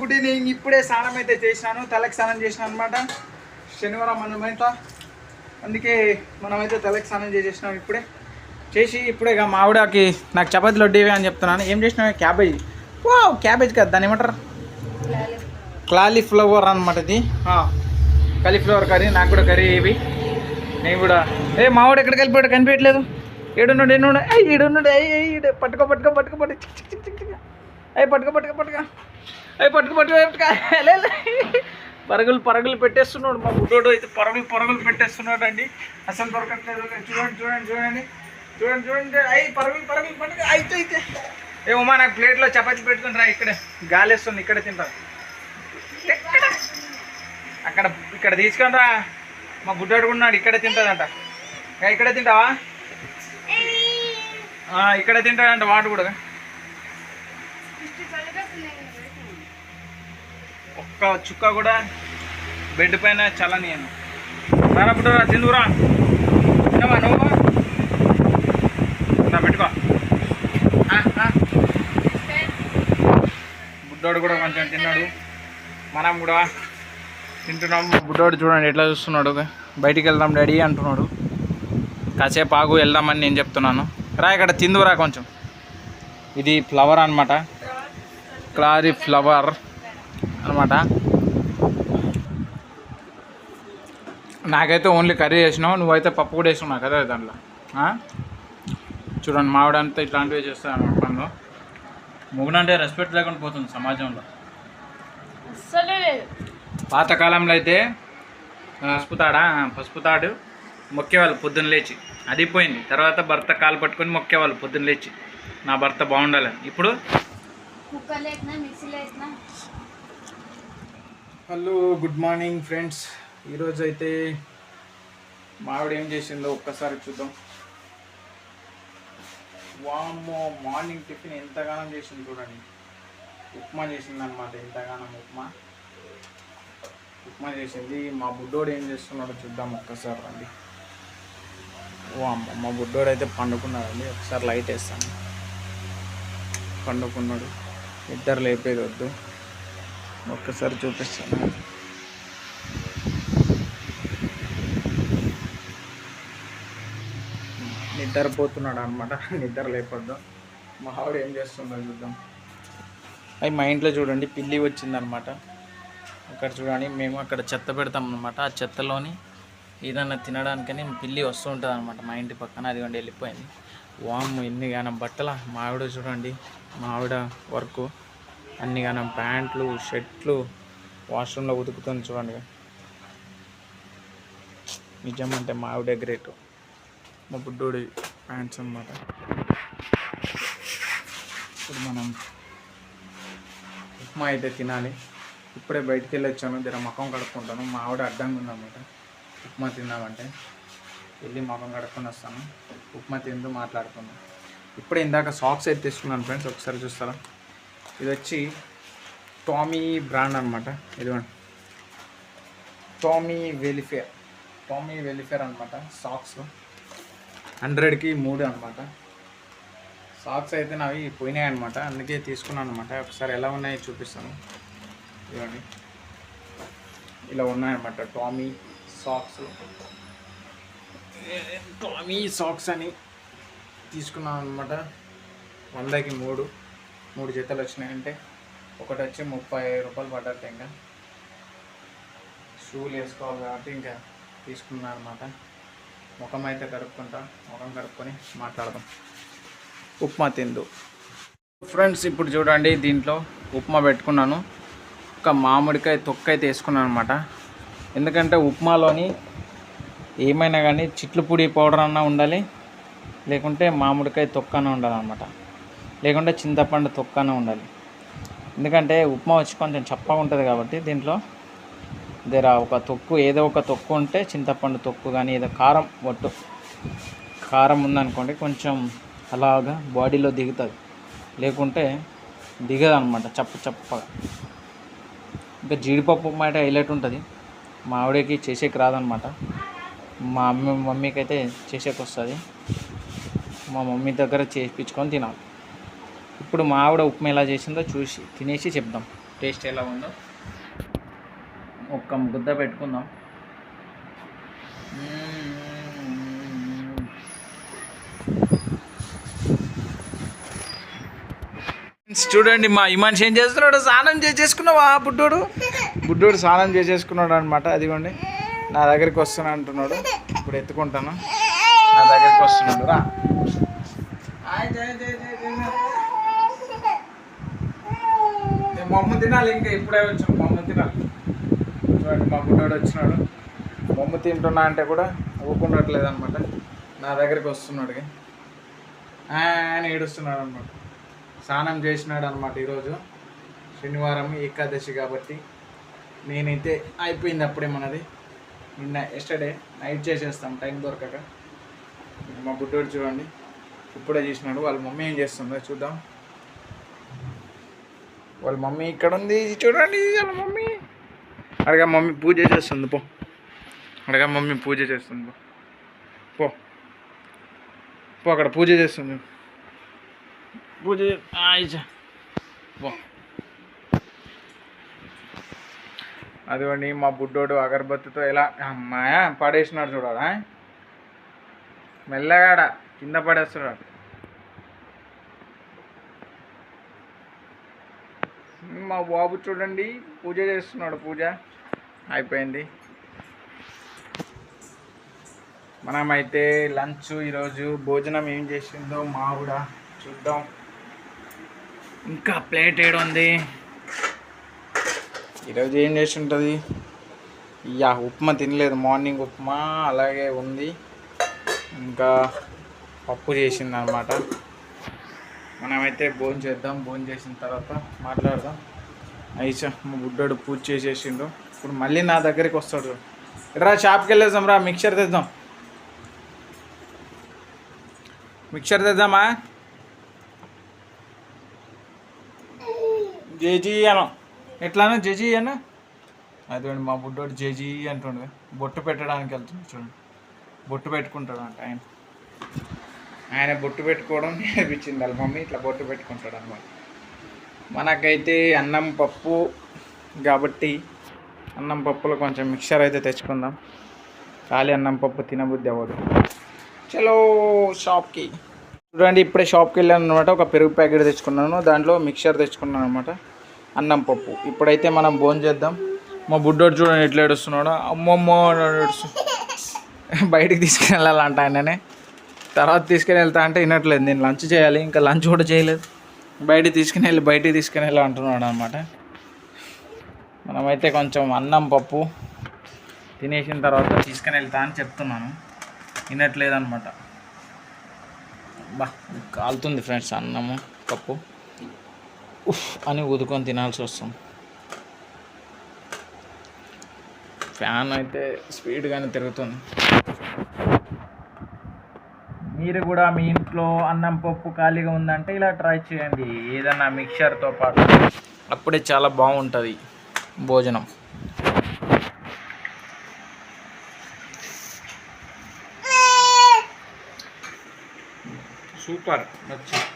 Good evening. ఇప్పుడే స్నానం అయితే చేసినాను, తలకి స్నానం చేసినాను అనమాట. శనివారం మనమైతే అందుకే మనమైతే తలకి స్నానం చేసేసినాం ఇప్పుడే. చేసి ఇప్పుడే మా ఆవిడకి నాకు చపాతీలు వడ్డీవే అని చెప్తున్నాను. ఏం చేసినా క్యాబేజ్. వా క్యాబేజ్ కదా, దాన్ని ఏమంటారు? కాలీఫ్లవర్ అనమాట. ఇది కాలీఫ్లవర్ కర్రీ. నాకు కూడా కర్రీ ఇవి. నేను కూడా మా ఆవిడ ఎక్కడికి వెళ్ళిపోయాడు కనిపించట్లేదు. ఏడున్నాడు ఈడున్నాడు. పట్టుకో పట్టుకో పట్టుకో పట్టుకో అవి పట్టుకో పట్టుకో పట్టుకో అవి పట్టుకో పట్టుకో పట్టుకో. పరుగులు పరుగులు పెట్టేస్తున్నాడు మా బుడ్డోడు అయితే. పరుగులు పెట్టేస్తున్నాడు అండి. అసలు దొరకట్లేదు. చూడండి చూడండి చూడండి చూడండి చూడండి. అవి పరుగులు పట్టుకో. అయితే ఏమమ్మా నాకు ప్లేట్లో చపాతీ పెట్టుకుని రా. ఇక్కడే గాలి వేస్తుంది, ఇక్కడే తింటాను. అక్కడ ఇక్కడ తీసుకొని రా. మా బుడ్డోడు ఉన్నాడు, ఇక్కడే తింటుందంట. ఇక్కడే తింటావా? ఇక్కడ తింటాడంట వాడు కూడా. ఒక్క చుక్క కూడా బెడ్ పైన చల్లనియను. రానప్పుడు తిందురా. తినవా నువ్వు? పెట్టుకో. బుడ్డోడు కూడా కొంచెం తిన్నాడు, మనం కూడా తింటున్నాం. బుడ్డోడు చూడండి ఎట్లా చూస్తున్నాడు. బయటికి వెళ్దాం డాడీ అంటున్నాడు. కాసేపు ఆగు వెళ్దామని నేను చెప్తున్నాను. రా ఇక్కడ తిందురా కొంచెం. ఇది ఫ్లవర్ అనమాట, కాలీఫ్లవర్ అనమాట. నాకైతే ఓన్లీ కర్రీ చేసినావు, నువ్వైతే పప్పు కూడా వేసుకున్నావు కదా దాంట్లో. చూడండి మావిడంతా ఇట్లాంటివి చేస్తాను అనమాట పనులు. మొగుడంటే రెస్పెక్ట్ లేకుండా పోతుంది సమాజంలో. పాతకాలంలో అయితే పసుపు తాడు మొక్కేవాళ్ళు పొద్దున్న లేచి. అది పోయింది. తర్వాత భర్త కాలు పట్టుకొని మొక్కేవాళ్ళు పొద్దున్న లేచి, నా భర్త బాగుండాలని. ఇప్పుడు హలో గుడ్ మార్నింగ్ ఫ్రెండ్స్. ఈరోజు అయితే మావిడ ఏం చేసిందో ఒక్కసారి చూద్దాం. వామ్మో, మార్నింగ్ టిఫిన్ ఎంతగానం చేసింది చూడండి. ఉప్మా చేసింది అనమాట. ఎంతగానం ఉప్మా చేసింది. మా బుడ్డోడు ఏం చేస్తున్నాడో చూద్దాం ఒక్కసారి రండి. మా బుడ్డోడు అయితే పండుకున్నాడండి. ఒకసారి లైట్ వేస్తాను. పండుకున్నాడు, నిద్ర లేపేది వద్దు. ఒక్కసారి చూపిస్తాను. నిద్రపోతున్నాడు అనమాట, నిద్ర లేపొద్దు. మా ఆవిడ ఏం చేస్తుందో చూద్దాం. అవి మా ఇంట్లో చూడండి పిల్లి వచ్చిందనమాట. అక్కడ చూడండి మేము అక్కడ చెత్త పెడతాం అనమాట. ఆ చెత్తలోని ఏదన్నా తినడానికని పిల్లి వస్తూ ఉంటుంది అనమాట మా ఇంటి పక్కన. అది కొండి వెళ్ళిపోయింది. వామ్ ఎన్ని గానం బట్టల. మా ఆవిడ చూడండి, మా ఆవిడ వర్క్ అన్ని గానం ప్యాంట్లు షర్ట్లు వాష్రూమ్లో ఉతుకుతుంది చూడండి. నిజమంటే మా ఆవిడే గ్రేట్. మా బుడ్డోడి ప్యాంట్స్ అన్నమాట. ఇప్పుడు మనం ఉప్మా అయితే తినాలి. ఇప్పుడే బయటికి వెళ్ళి వచ్చాను, జర ముఖం కడుక్కుంటాను. మా ఆవిడ అడ్డంగా ఉందన్నమాట. ఉప్మా తిందామంటే వెళ్ళి ముఖం కడుక్కొని వస్తాను. ఉప్మా తింటూ మాట్లాడుకుందాం. ఇప్పుడే ఇందాక సాక్స్ అయితే తీసుకున్నాను ఫ్రెండ్స్, ఒకసారి చూస్తారా. ఇది వచ్చి టామీ బ్రాండ్ అనమాట. ఇదిగోండి టామీ వెలిఫేర్ అనమాట. సాక్స్ 100కి 3 అనమాట. సాక్స్ అయితే నావి పోయినాయి అనమాట, అందుకే తీసుకున్నాను అనమాట. ఒకసారి ఎలా ఉన్నాయో చూపిస్తాను. ఇవ్వండి ఇలా ఉన్నాయన్నమాట టామీ సాక్స్ అని తీసుకున్నాను అనమాట. 100కి 3 జతలు వచ్చినాయంటే ఒకటి వచ్చి 35 రూపాయలు పడ్డట్టు. ఇంకా షూలు వేసుకోవాలి కాబట్టి ఇంకా తీసుకున్నాను అనమాట. ముఖం అయితే ముఖం కడుక్కొని మాట్లాడదాం. ఉప్మా తిందు ఫ్రెండ్స్. ఇప్పుడు చూడండి దీంట్లో ఉప్మా పెట్టుకున్నాను. ఒక మామిడికాయ తొక్క అయితే వేసుకున్నాను అనమాట. ఎందుకంటే ఉప్మాలోని ఏమైనా కానీ చిట్లు పొడి పౌడర్ అన్నా ఉండాలి, లేకుంటే మామిడికాయ తొక్కన ఉండాలన్నమాట, లేకుంటే చింతపండు తొక్కన ఉండాలి. ఎందుకంటే ఉప్మా వచ్చి కొంచెం చప్పగా ఉంటుంది కాబట్టి దీంట్లో ఒక తొక్కు, ఏదో ఒక తొక్కు ఉంటే చింతపండు తొక్కు కానీ ఏదో కారం ఉందనుకోండి కొంచెం అలాగా బాడీలో దిగుతుంది, లేకుంటే దిగదు అనమాట చప్పగా. ఇంకా జీడిపప్పు ఉప్మా అయితే హైలైట్ ఉంటుంది. మా ఆవిడకి చేసేకి రాదనమాట. మా మమ్మీకి అయితే చేసేకి వస్తుంది. మా మమ్మీ దగ్గర చేయించుకొని తినాలి. ఇప్పుడు మా ఆవిడ ఉప్మా ఎలా చేసిందో చూసి తినేసి చెప్దాం టేస్ట్ ఎలా ఉందో ఒక్క ముద్ద పెట్టుకుందాం. చూడండి మా ఇమాన్ ఏం చేస్తున్నాడు, స్నానం చేసేసుకున్నావా బుడ్డోడు స్నానం చేసేసుకున్నాడు అనమాట. అదిగోండి నా దగ్గరికి వస్తున్నా అంటున్నాడు. ఇప్పుడు ఎత్తుకుంటాను, నా దగ్గరికి వస్తున్నాడు. రా మమ్మ తినాలి, ఇంకా ఇప్పుడే వచ్చాను మమ్మ తినాలి. చూడండి మా బుడ్డోడు వచ్చినాడు, మమ్మ తింటున్నా అంటే కూడా ఊకుండట్లేదు అనమాట. నా దగ్గరికి వస్తున్నాడు అని ఏడుస్తున్నాడు అనమాట. స్నానం చేసినాడు అనమాట. ఈరోజు శనివారం ఏకాదశి కాబట్టి నేనైతే అయిపోయింది అప్పుడే మనది. నిన్న ఎస్టర్డే నైట్ చేసేస్తాం టైం దొరకక. మా బుడ్డోడు చూడండి ఇప్పుడే చేసినాడు. వాళ్ళ మమ్మీ ఏం చేస్తుందో చూద్దాం. వాళ్ళ మమ్మీ ఇక్కడ ఉంది చూడండి. వాళ్ళ మమ్మీ అడగా మమ్మీ పూజ చేస్తుంది పో. అడగా మమ్మీ పూజ చేస్తుంది పో పో అక్కడ పూజ చేస్తుంది. పూజ పో. అదిగోండి మా బుడ్డోడు అగరబత్తితో ఎలా అమ్మాయా పడేసినాడు చూడాలా. మెల్లగాడ కింద పడేస్తున్నాడు. మా బాబు చూడండి పూజ చేస్తున్నాడు. పూజ అయిపోయింది. మనమైతే లంచ్ ఈరోజు భోజనం ఏం చేసిందో మా కూడా చూద్దాం. ఇంకా ప్లేట్ ఏడు ఉంది. ఈరోజు ఏం చేసి ఉంటుంది. ఉప్మా తినలేదు, మార్నింగ్ ఉప్మా అలాగే ఉంది. ఇంకా పప్పు చేసింది అనమాట. మనమైతే భోజనం చేద్దాం. భోజనం చేసిన తర్వాత మాట్లాడదాం. అయిచా మా బుడ్డోడు పూజ చేసేసిండు. ఇప్పుడు మళ్ళీ నా దగ్గరికి వస్తాడు. రా షాప్కి వెళ్ళేద్దాం, రా మిక్చర్ తెద్దాం. మిక్చర్ తెద్దామా? జేజీ అనం ఎట్లానో జేజీ అన్న. అదిగోండి మా బుడ్డోడు జేజీ అంటుండే. బొట్టు పెట్టడానికి వెళ్తుంది చూడండి. బొట్టు పెట్టుకుంటాడు అంట ఆయన బొట్టు పెట్టుకోవడం నేర్పించింది వాళ్ళ మమ్మీ. ఇట్లా బొట్టు పెట్టుకుంటాడు అన్నమాట. మనకైతే అన్నం పప్పు కాబట్టి అన్నం పప్పులో కొంచెం మిక్చర్ అయితే తెచ్చుకుందాం. ఖాళీ అన్నం పప్పు తినబుద్ధి అవ్వదు. చలో షాప్కి. చూడండి ఇప్పుడే షాప్కి వెళ్ళాను అనమాట. ఒక పెరుగు ప్యాకెట్ తెచ్చుకున్నాను, దాంట్లో మిక్చర్ తెచ్చుకున్నాను అనమాట. అన్నం పప్పు. ఇప్పుడైతే మనం భోజనం చేద్దాం. మా బుడ్డోడు చూడండి ఎట్లా ఏడుస్తున్నాడు. అమ్మమ్మ ఏడుస్తు బయటికి తీసుకుని వెళ్ళాలంట ఆయననే. తర్వాత తీసుకుని వెళ్తా అంటే వినట్లేదు. నేను లంచ్ చేయాలి, ఇంకా లంచ్ కూడా చేయలేదు. బయటికి తీసుకుని వెళ్ళి అంటున్నాడు అనమాట. మనమైతే కొంచెం అన్నం పప్పు తినేసిన తర్వాత తీసుకుని వెళ్తా అని చెప్తున్నాను, వినట్లేదు అనమాట. బా కాలుతుంది ఫ్రెండ్స్ అన్నము పప్పు. ఉఫ్ అని ఊదుకొని తినాల్సి వస్తుంది. ఫ్యాన్ అయితే స్పీడ్గానే తిరుగుతుంది. మీరు కూడా మీ ఇంట్లో అన్నం పప్పు ఖాళీగా ఉందంటే ఇలా ట్రై చేయండి, ఏదన్నా మిక్చర్తో పాటు. అప్పుడే చాలా బాగుంటుంది భోజనం. సూపర్ నచ్చింది.